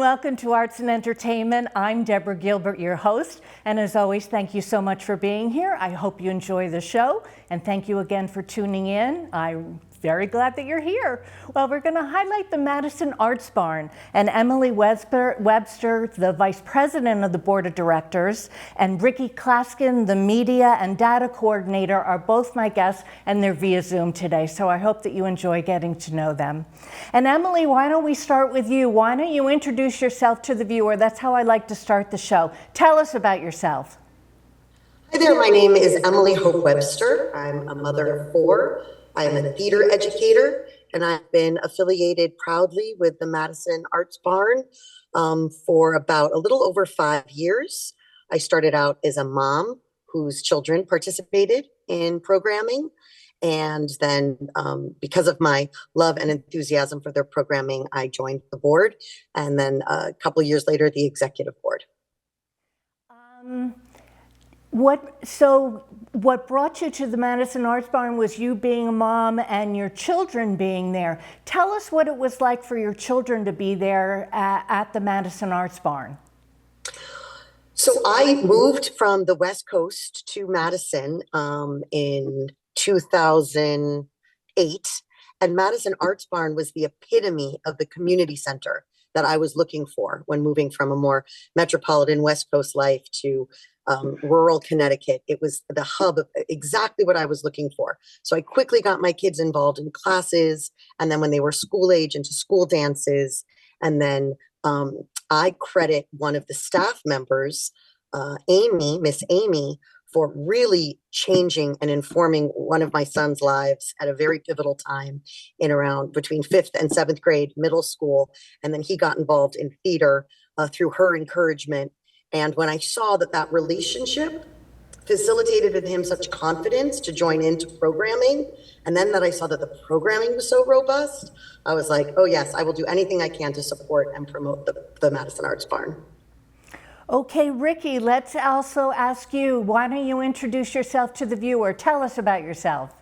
welcome to Arts and Entertainment. I'm Deborah Gilbert, your host, and as always, thank you so much for being here. I hope you enjoy the show, and thank you again for tuning in. I'm very glad that you're here. Well, we're going to highlight the Madison Arts Barn, and Emily Webster, the Vice President of the Board of Directors, and Ricky Klaskin, the Media and Data Coordinator, are both my guests, and they're via Zoom today, so I hope that you enjoy getting to know them. And Emily, why don't we start with you? Why don't you introduce yourself to the viewer? That's how I like to start the show. Tell us about yourself. Hi there, my name is Emily Hope Webster. I'm a mother of four. I'm a theater educator, and I've been affiliated proudly with the Madison Arts Barn for about a little over 5 years. I started out as a mom whose children participated in programming, and then because of my love and enthusiasm for their programming, I joined the board, and then a couple of years later, the executive board. What brought you to the Madison Arts Barn was you being a mom and your children being there. Tell us what it was like for your children to be there at the Madison Arts Barn. So I moved from the West Coast to Madison in 2008, and Madison Arts Barn was the epitome of the community center that I was looking for when moving from a more metropolitan West Coast life to rural Connecticut. It was the hub of exactly what I was looking for. So I quickly got my kids involved in classes, and then when they were school age, into school dances. And then I credit one of the staff members, Miss Amy, for really changing and informing one of my son's lives at a very pivotal time in around between 5th and 7th grade, middle school. And then he got involved in theater through her encouragement. And when I saw that relationship facilitated in him such confidence to join into programming, and then that I saw that the programming was so robust, I was like, oh yes, I will do anything I can to support and promote the Madison Arts Barn. Okay, Ricky, let's also ask you, why don't you introduce yourself to the viewer? Tell us about yourself.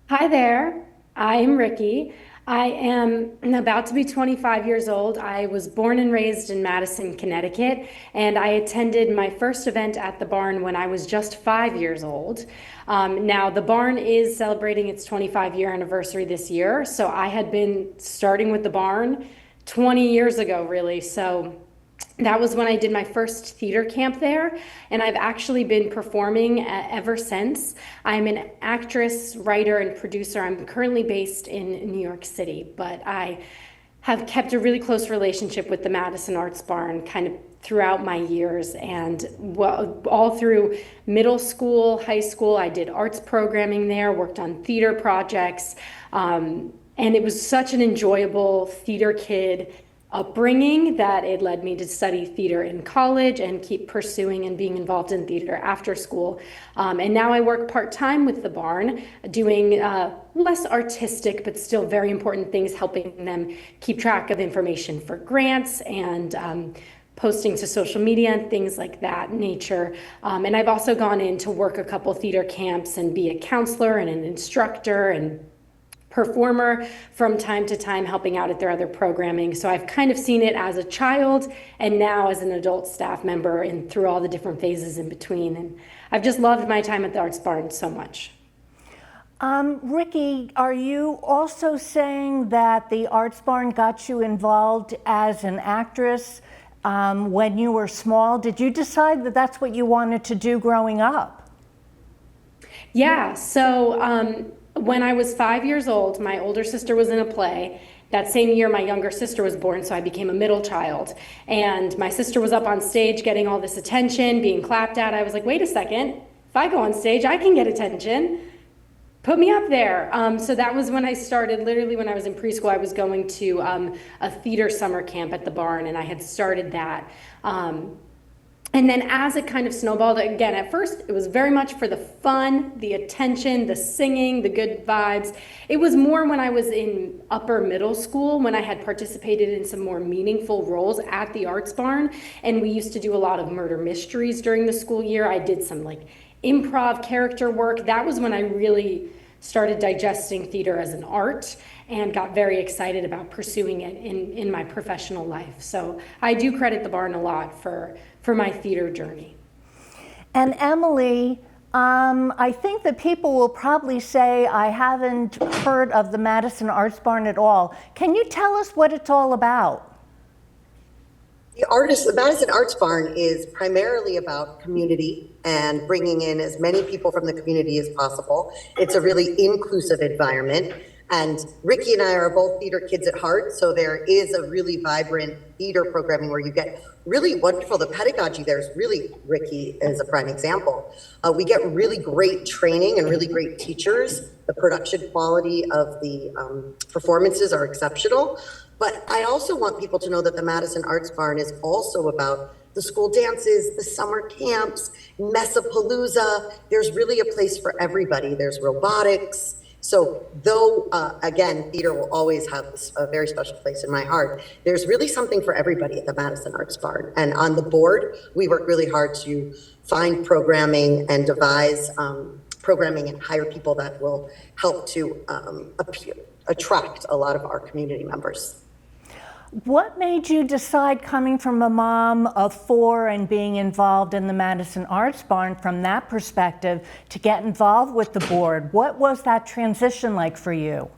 Hi there, I'm Ricky. I am about to be 25 years old. I was born and raised in Madison, Connecticut, and I attended my first event at the barn when I was just 5 years old. Now, the barn is celebrating its 25-year anniversary this year, so I had been starting with the barn 20 years ago, really. So that was when I did my first theater camp there, and I've actually been performing ever since. I'm an actress, writer, and producer. I'm currently based in New York City, but I have kept a really close relationship with the Madison Arts Barn kind of throughout my years, and all through middle school, high school, I did arts programming there, worked on theater projects, and it was such an enjoyable theater kid upbringing that it led me to study theater in college and keep pursuing and being involved in theater after school. And now I work part-time with the barn, doing less artistic but still very important things, helping them keep track of information for grants and posting to social media and things like that nature. And I've also gone in to work a couple theater camps and be a counselor and an instructor and performer from time to time, helping out at their other programming. So I've kind of seen it as a child and now as an adult staff member and through all the different phases in between. And I've just loved my time at the Arts Barn so much. Ricky, are you also saying that the Arts Barn got you involved as an actress when you were small? Did you decide that that's what you wanted to do growing up? Yeah, so when I was 5 years old, my older sister was in a play. That same year, my younger sister was born, so I became a middle child. And my sister was up on stage getting all this attention, being clapped at. I was like, wait a second, if I go on stage, I can get attention. Put me up there. So that was when I started, literally when I was in preschool, I was going to a theater summer camp at the barn, and I had started that. And then as it kind of snowballed, again, at first, it was very much for the fun, the attention, the singing, the good vibes. It was more when I was in upper middle school, when I had participated in some more meaningful roles at the Arts Barn. And we used to do a lot of murder mysteries during the school year. I did some like improv character work. That was when I really started digesting theater as an art and got very excited about pursuing it in my professional life. So I do credit the barn a lot for my theater journey. And Emily, I think that people will probably say, I haven't heard of the Madison Arts Barn at all. Can you tell us what it's all about? The Madison Arts Barn is primarily about community and bringing in as many people from the community as possible. It's a really inclusive environment. And Ricky and I are both theater kids at heart, so there is a really vibrant theater programming where you get really wonderful, the pedagogy there is really, Ricky is a prime example. We get really great training and really great teachers. The production quality of the performances are exceptional. But I also want people to know that the Madison Arts Barn is also about the school dances, the summer camps, Messapalooza. There's really a place for everybody. There's robotics. So though, again, theater will always have a very special place in my heart, there's really something for everybody at the Madison Arts Barn. And on the board, we work really hard to find programming and devise programming and hire people that will help to attract a lot of our community members. What made you decide, coming from a mom of 4 and being involved in the Madison Arts Barn from that perspective, to get involved with the board? What was that transition like for you?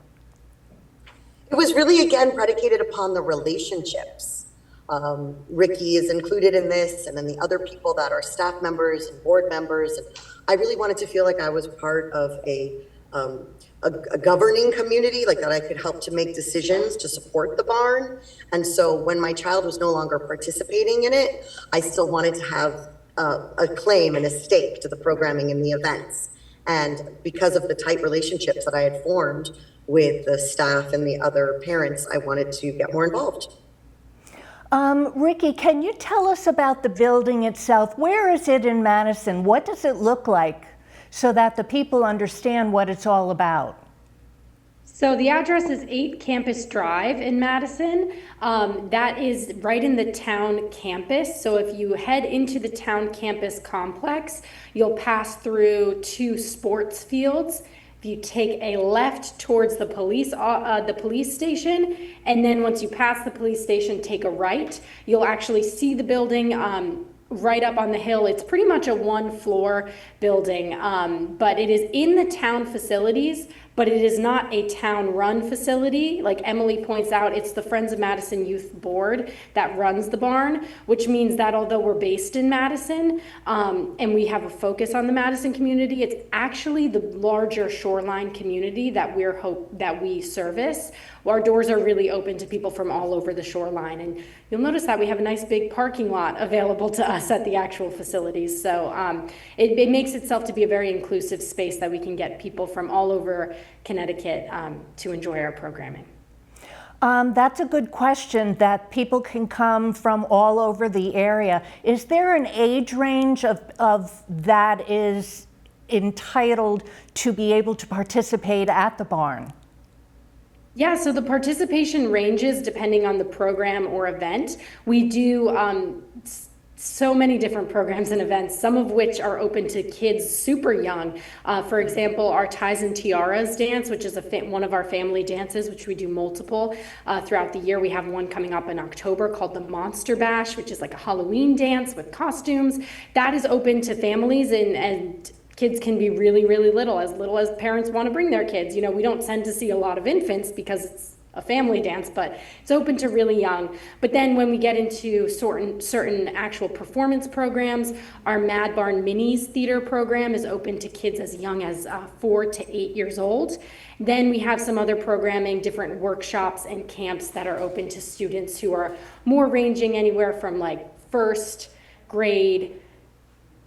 It was really, again, predicated upon the relationships. Ricky is included in this, and then the other people that are staff members and board members. And I really wanted to feel like I was part of a governing community, like that I could help to make decisions to support the barn. And so when my child was no longer participating in it, I still wanted to have a claim and a stake to the programming and the events. And because of the tight relationships that I had formed with the staff and the other parents, I wanted to get more involved. Ricky, can you tell us about the building itself? Where is it in Madison? What does it look like, so that the people understand what it's all about? So the address is 8 Campus Drive in Madison. That is right in the town campus. So if you head into the town campus complex, you'll pass through 2 sports fields. If you take a left towards the police station, and then once you pass the police station, take a right, you'll actually see the building right up on the hill. It's pretty much a 1-floor building, but it is in the town facilities, but it is not a town-run facility. Like Emily points out, it's the Friends of Madison Youth Board that runs the barn, which means that although we're based in Madison and we have a focus on the Madison community, it's actually the larger shoreline community that we service. Our doors are really open to people from all over the shoreline, and you'll notice that we have a nice big parking lot available to us at the actual facilities. So it makes itself to be a very inclusive space that we can get people from all over Connecticut to enjoy our programming. That's a good question, that people can come from all over the area. Is there an age range of that is entitled to be able to participate at the barn? Yeah, so the participation ranges depending on the program or event. We do so many different programs and events, some of which are open to kids super young. For example, our Ties and Tiaras dance, which is one of our family dances, which we do multiple throughout the year. We have one coming up in October called the Monster Bash, which is like a Halloween dance with costumes. That is open to families, and kids can be really, really little as parents want to bring their kids. You know, we don't tend to see a lot of infants because it's a family dance, but it's open to really young. But then when we get into certain actual performance programs, our Mad Barn Minis theater program is open to kids as young as 4 to 8 years old. Then we have some other programming, different workshops and camps that are open to students who are more ranging anywhere from like 1st grade.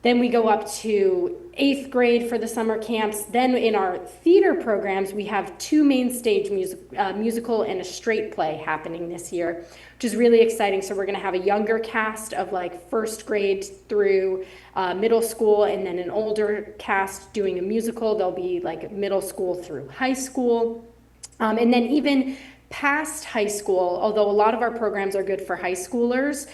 Then we go up to 8th grade for the summer camps. Then in our theater programs, we have 2 main stage musical and a straight play happening this year, which is really exciting. So we're gonna have a younger cast of like 1st grade through middle school, and then an older cast doing a musical. They'll be like middle school through high school. And then even past high school, although a lot of our programs are good for high schoolers,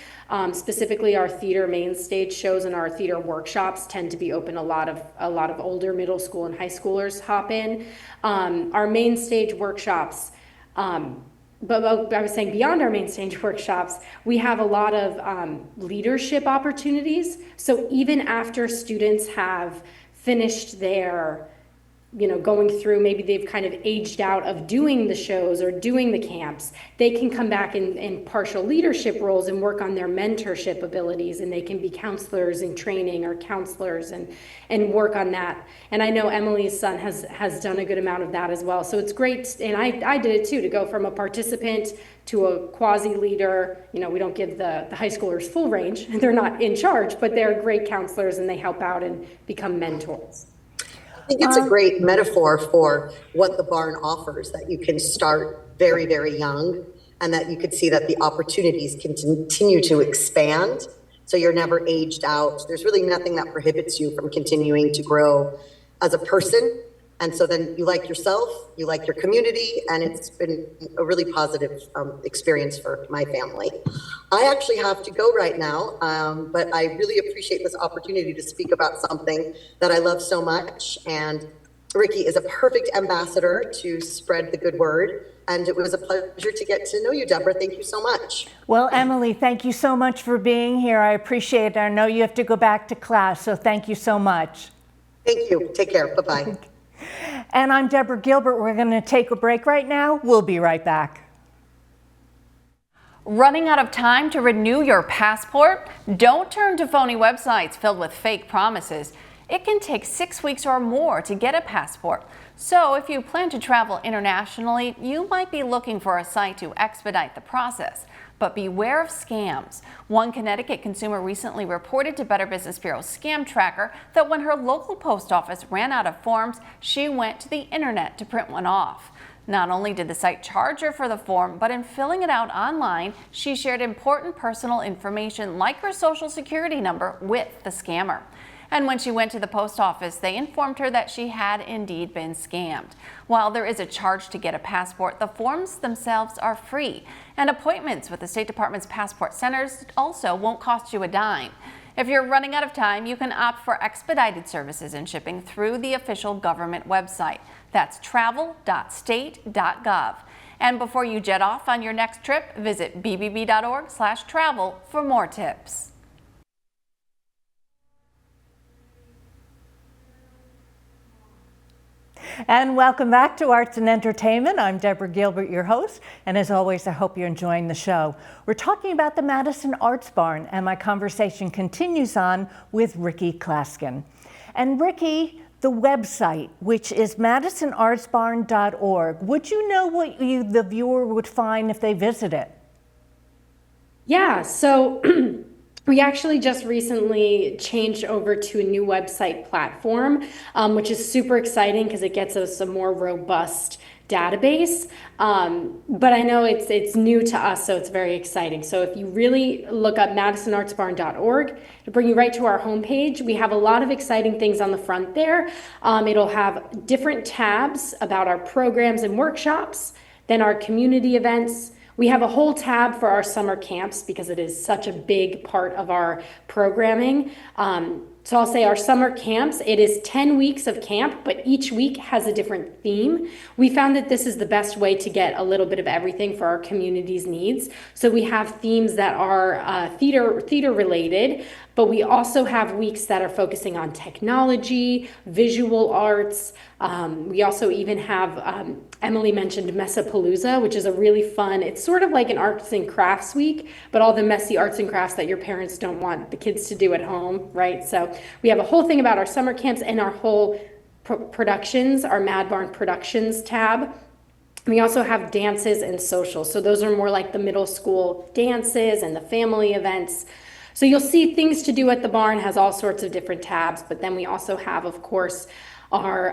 specifically our theater main stage shows and our theater workshops tend to be open. A lot of older middle school and high schoolers hop in. Our main stage workshops, but I was saying beyond our main stage workshops, we have a lot of leadership opportunities. So even after students have finished their, going through, maybe they've kind of aged out of doing the shows or doing the camps, they can come back in partial leadership roles and work on their mentorship abilities, and they can be counselors in training or counselors and work on that. And I know Emily's son has done a good amount of that as well. So it's great, and I did it too, to go from a participant to a quasi-leader. We don't give the high schoolers full range, they're not in charge, but they're great counselors and they help out and become mentors. I think it's a great metaphor for what the barn offers, that you can start very, very young and that you could see that the opportunities can continue to expand. So you're never aged out. There's really nothing that prohibits you from continuing to grow as a person. And so then you like yourself, you like your community, and it's been a really positive experience for my family. I actually have to go right now, but I really appreciate this opportunity to speak about something that I love so much. And Ricky is a perfect ambassador to spread the good word. And it was a pleasure to get to know you, Deborah. Thank you so much. Well, Emily, thank you so much for being here. I appreciate it. I know you have to go back to class, so thank you so much. Thank you. Take care. Bye-bye. And I'm Deborah Gilbert. We're going to take a break right now. We'll be right back. Running out of time to renew your passport? Don't turn to phony websites filled with fake promises. It can take 6 weeks or more to get a passport. So if you plan to travel internationally, you might be looking for a site to expedite the process. But beware of scams. One Connecticut consumer recently reported to Better Business Bureau's scam tracker that when her local post office ran out of forms, she went to the internet to print one off. Not only did the site charge her for the form, but in filling it out online, she shared important personal information like her social security number with the scammer. And when she went to the post office, they informed her that she had indeed been scammed. While there is a charge to get a passport, the forms themselves are free. And appointments with the State Department's passport centers also won't cost you a dime. If you're running out of time, you can opt for expedited services and shipping through the official government website. That's travel.state.gov. And before you jet off on your next trip, visit bbb.org/travel for more tips. And welcome back to Arts and Entertainment. I'm Deborah Gilbert, your host, and as always, I hope you're enjoying the show. We're talking about the Madison Arts Barn, and my conversation continues on with Ricky Klaskin. And Ricky, the website, which is madisonartsbarn.org, would you know what the viewer would find if they visit it? Yeah, so we actually just recently changed over to a new website platform, which is super exciting because it gets us a more robust database. But I know it's new to us, so it's very exciting. So if you really look up madisonartsbarn.org, it'll bring you right to our homepage. We have a lot of exciting things on the front there. It'll have different tabs about our programs and workshops, then our community events. We have a whole tab for our summer camps because it is such a big part of our programming. So I'll say our summer camps, it is 10 weeks of camp, but each week has a different theme. We found that this is the best way to get a little bit of everything for our community's needs. So we have themes that are theater related, but we also have weeks that are focusing on technology, visual arts. We also even have, Emily mentioned Messapalooza, which is a really fun, it's sort of like an arts and crafts week, but all the messy arts and crafts that your parents don't want the kids to do at home, right? So we have a whole thing about our summer camps and our whole productions, our Mad Barn Productions tab. We also have dances and socials. So those are more like the middle school dances and the family events. So you'll see things to do at the barn has all sorts of different tabs, but then we also have, of course, our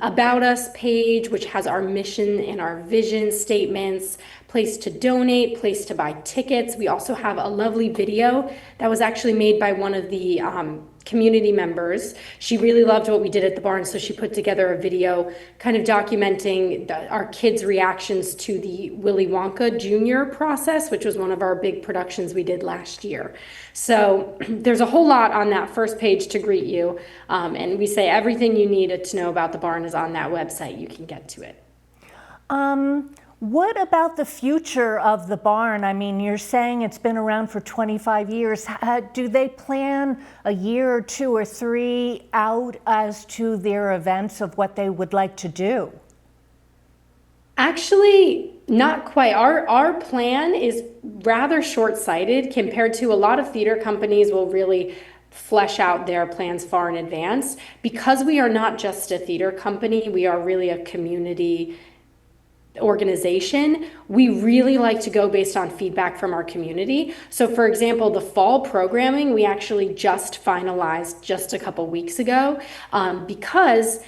About Us page, which has our mission and our vision statements, place to donate, place to buy tickets. We also have a lovely video that was actually made by one of the community members. She really loved what we did at the barn, so she put together a video kind of documenting our kids' reactions to the Willy Wonka Jr. process, which was one of our big productions we did last year. So there's a whole lot on that first page to greet you, and we say everything you needed to know about the barn is on that website. You can get to it. What about the future of the barn? I mean, you're saying it's been around for 25 years. Do they plan a year or 2 or 3 out as to their events of what they would like to do? Actually, not quite. Our plan is rather short-sighted compared to a lot of theater companies will really flesh out their plans far in advance. Because we are not just a theater company, we are really a community organization. We really like to go based on feedback from our community. So for example, the fall programming, we actually just finalized just a couple weeks ago, because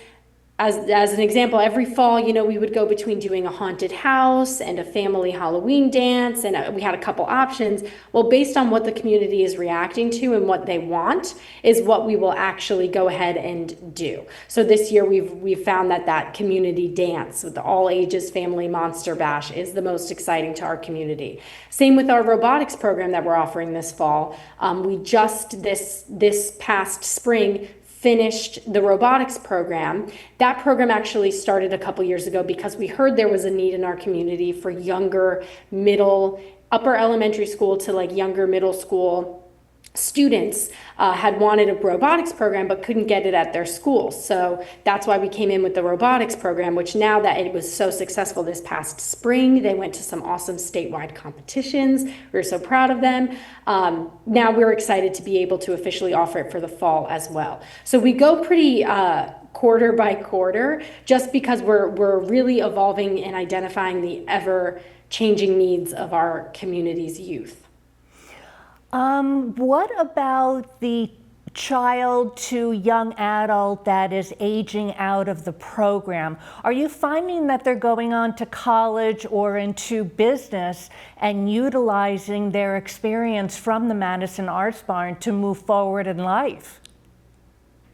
as an example, every fall, we would go between doing a haunted house and a family Halloween dance, and we had a couple options. Well, based on what the community is reacting to and what they want is what we will actually go ahead and do. So this year we've found that community dance with the all ages family monster bash is the most exciting to our community. Same with our robotics program that we're offering this fall. We just this past spring finished the robotics program. That program actually started a couple years ago because we heard there was a need in our community for younger upper elementary school to like younger middle school students had wanted a robotics program but couldn't get it at their school. So that's why we came in with the robotics program, which now that it was so successful this past spring, they went to some awesome statewide competitions. We were so proud of them. Now we're excited to be able to officially offer it for the fall as well. So we go pretty quarter by quarter just because we're really evolving and identifying the ever-changing needs of our community's youth. What about the child to young adult that is aging out of the program? Are you finding that they're going on to college or into business and utilizing their experience from the Madison Arts Barn to move forward in life?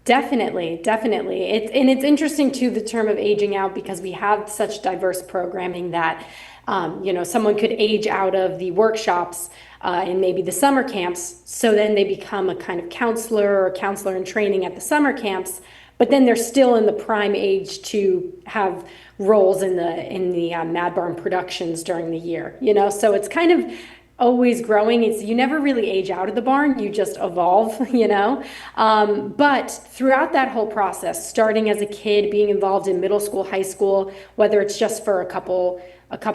Definitely. It's interesting too, the term of aging out, because we have such diverse programming that someone could age out of the workshops and maybe the summer camps. So then they become a kind of counselor or counselor in training at the summer camps, but then they're still in the prime age to have roles in the Mad Barn productions during the year. So it's kind of always growing. You never really age out of the barn, you just evolve, But throughout that whole process, starting as a kid, being involved in middle school, high school, whether it's just for a couple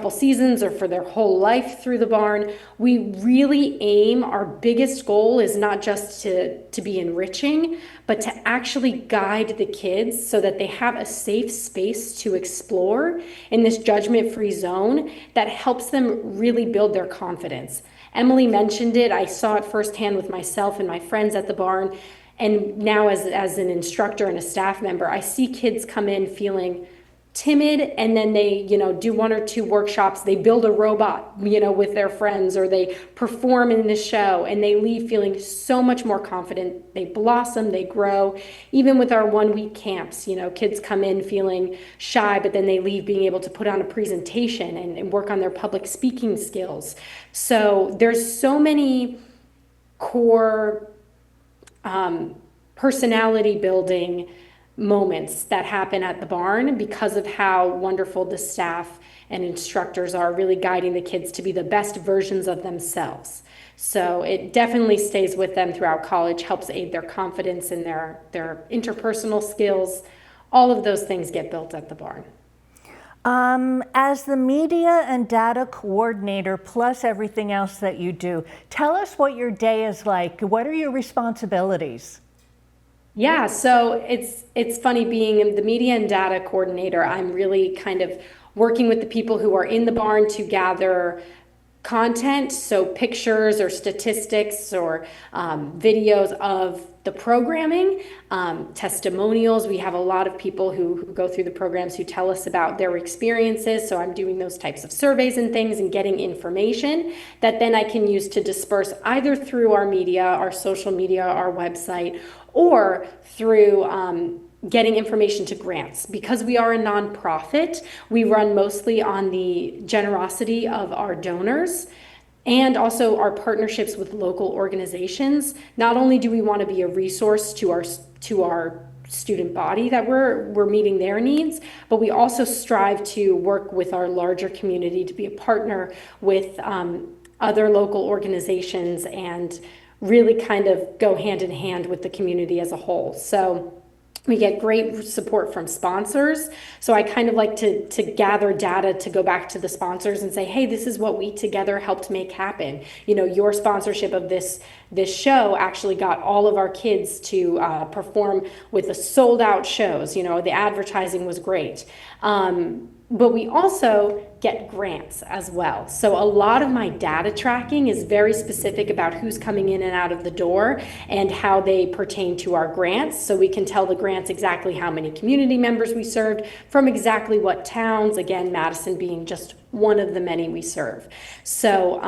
seasons or for their whole life through the barn, we really our biggest goal is not just to be enriching, but to actually guide the kids so that they have a safe space to explore in this judgment-free zone that helps them really build their confidence. Emily mentioned it. I saw it firsthand with myself and my friends at the barn. And now as an instructor and a staff member, I see kids come in feeling timid, and then they do 1 or 2 workshops, they build a robot with their friends, or they perform in the show, and they leave feeling so much more confident. They blossom, they grow. Even with our 1-week camps, kids come in feeling shy, but then they leave being able to put on a presentation and work on their public speaking skills. So there's so many core personality building moments that happen at the barn because of how wonderful the staff and instructors are really guiding the kids to be the best versions of themselves. So it definitely stays with them throughout college, helps aid their confidence and their interpersonal skills. All of those things get built at the barn. As the media and data coordinator, plus everything else that you do, tell us what your day is like. What are your responsibilities? Yeah, so it's funny being the media and data coordinator. I'm really kind of working with the people who are in the barn to gather content, so pictures or statistics or videos of the programming, testimonials. We have a lot of people who go through the programs who tell us about their experiences. So I'm doing those types of surveys and things and getting information that then I can use to disperse either through our media, our social media, our website, or through getting information to grants. Because we are a nonprofit, we run mostly on the generosity of our donors and also our partnerships with local organizations. Not only do we want to be a resource to our student body that we're meeting their needs, but we also strive to work with our larger community to be a partner with other local organizations and really kind of go hand in hand with the community as a whole. So we get great support from sponsors. So I kind of like to gather data to go back to the sponsors and say, hey, this is what we together helped make happen. You know, your sponsorship of this show actually got all of our kids to perform with the sold out shows. You know, the advertising was great. But we also get grants as well. So a lot of my data tracking is very specific about who's coming in and out of the door and how they pertain to our grants. So we can tell the grants exactly how many community members we served from exactly what towns, again, Madison being just one of the many we serve. So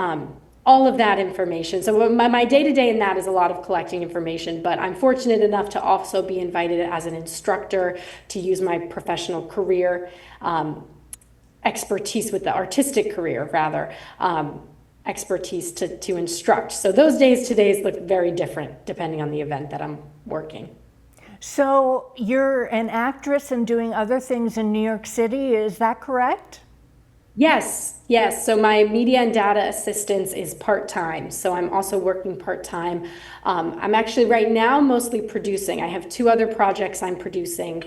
all of that information. So my day-to-day in that is a lot of collecting information, but I'm fortunate enough to also be invited as an instructor to use my professional career expertise with the artistic career, rather, expertise to instruct. So those days look very different depending on the event that I'm working. So you're an actress and doing other things in New York City, is that correct? Yes. So my media and data assistance is part-time. So I'm also working part-time. I'm actually right now mostly producing. I have 2 other projects I'm producing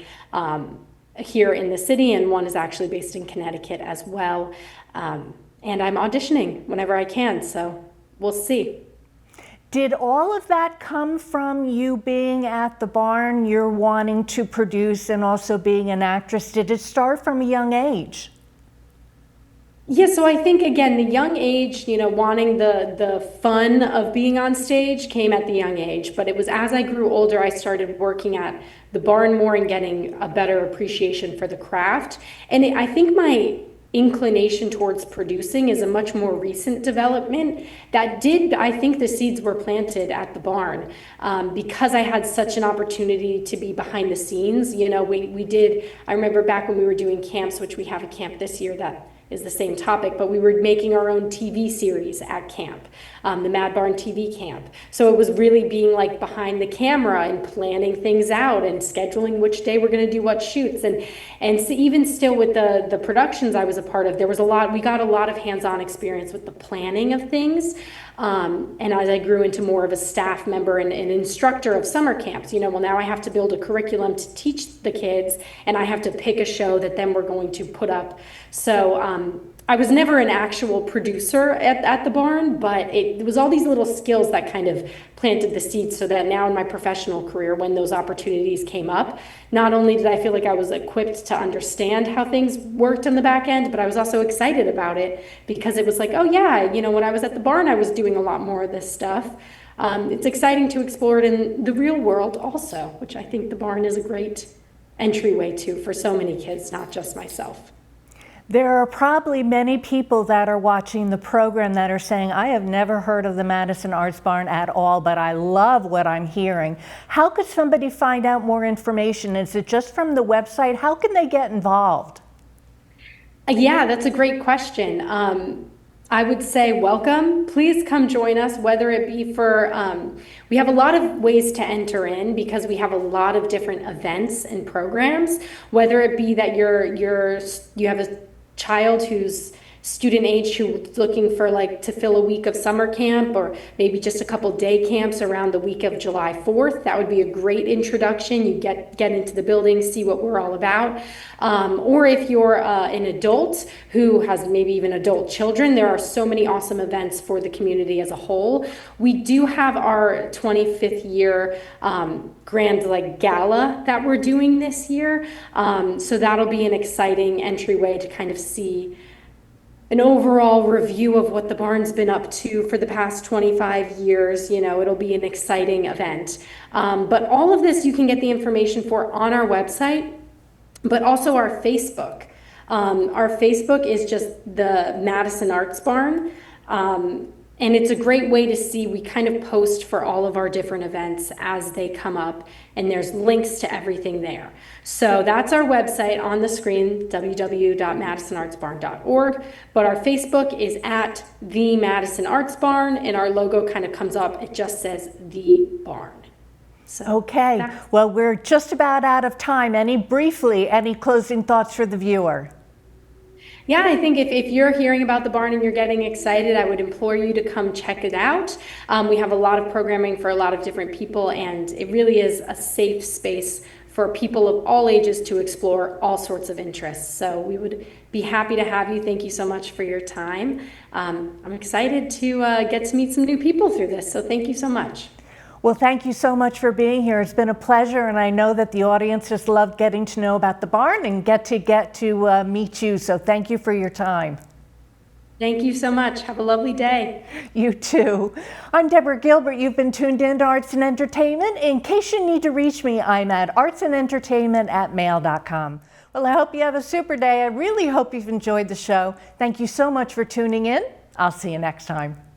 here in the city, and one is actually based in Connecticut as well. And I'm auditioning whenever I can, so we'll see. Did all of that come from you being at the barn, you're wanting to produce and also being an actress? Did it start from a young age? Yeah, so I think, again, the young age, you know, wanting the fun of being on stage came at the young age. But it was as I grew older, I started working at the barn more and getting a better appreciation for the craft. And I think my inclination towards producing is a much more recent development I think the seeds were planted at the barn because I had such an opportunity to be behind the scenes. You know, I remember back when we were doing camps, which we have a camp this year that is the same topic, but we were making our own TV series at camp, the Mad Barn TV camp. So it was really being like behind the camera and planning things out and scheduling which day we're going to do what shoots. And so even still with the productions I was a part of, we got a lot of hands-on experience with the planning of things. And as I grew into more of a staff member and an instructor of summer camps, you know, well, now I have to build a curriculum to teach the kids, and I have to pick a show that then we're going to put up. So I was never an actual producer at the barn, but it was all these little skills that kind of planted the seeds so that now in my professional career, when those opportunities came up, not only did I feel like I was equipped to understand how things worked on the back end, but I was also excited about it because it was like, oh yeah, you know, when I was at the barn, I was doing a lot more of this stuff. It's exciting to explore it in the real world also, which I think the barn is a great entryway to for so many kids, not just myself. There are probably many people that are watching the program that are saying, I have never heard of the Madison Arts Barn at all, but I love what I'm hearing. How could somebody find out more information? Is it just from the website? How can they get involved? Yeah, that's a great question. I would say welcome. Please come join us, whether it be for, we have a lot of ways to enter in because we have a lot of different events and programs, whether it be that you have a child who's student age who's looking for to fill a week of summer camp or maybe just a couple day camps around the week of July 4th. That would be a great introduction. You get into the building, see what we're all about. Or if you're an adult who has maybe even adult children, there are so many awesome events for the community as a whole. We do have our 25th year grand gala that we're doing this year. So that'll be an exciting entryway to kind of see an overall review of what the barn's been up to for the past 25 years. You know, it'll be an exciting event. But all of this you can get the information for on our website, but also our Facebook. Our Facebook is just the Madison Arts Barn. And it's a great way to see, we kind of post for all of our different events as they come up, and there's links to everything there. So that's our website on the screen, www.madisonartsbarn.org. But our Facebook is at the Madison Arts Barn, and our logo kind of comes up. It just says the barn. So Okay, well, we're just about out of time. Any closing thoughts for the viewer? Yeah, I think if you're hearing about the barn and you're getting excited, I would implore you to come check it out. We have a lot of programming for a lot of different people, and it really is a safe space for people of all ages to explore all sorts of interests. So we would be happy to have you. Thank you so much for your time. I'm excited to get to meet some new people through this, so thank you so much. Well, thank you so much for being here. It's been a pleasure, and I know that the audience just loved getting to know about the barn and get to meet you. So thank you for your time. Thank you so much. Have a lovely day. You too. I'm Deborah Gilbert. You've been tuned in to Arts and Entertainment. In case you need to reach me, I'm at artsandentertainment@mail.com. Well, I hope you have a super day. I really hope you've enjoyed the show. Thank you so much for tuning in. I'll see you next time.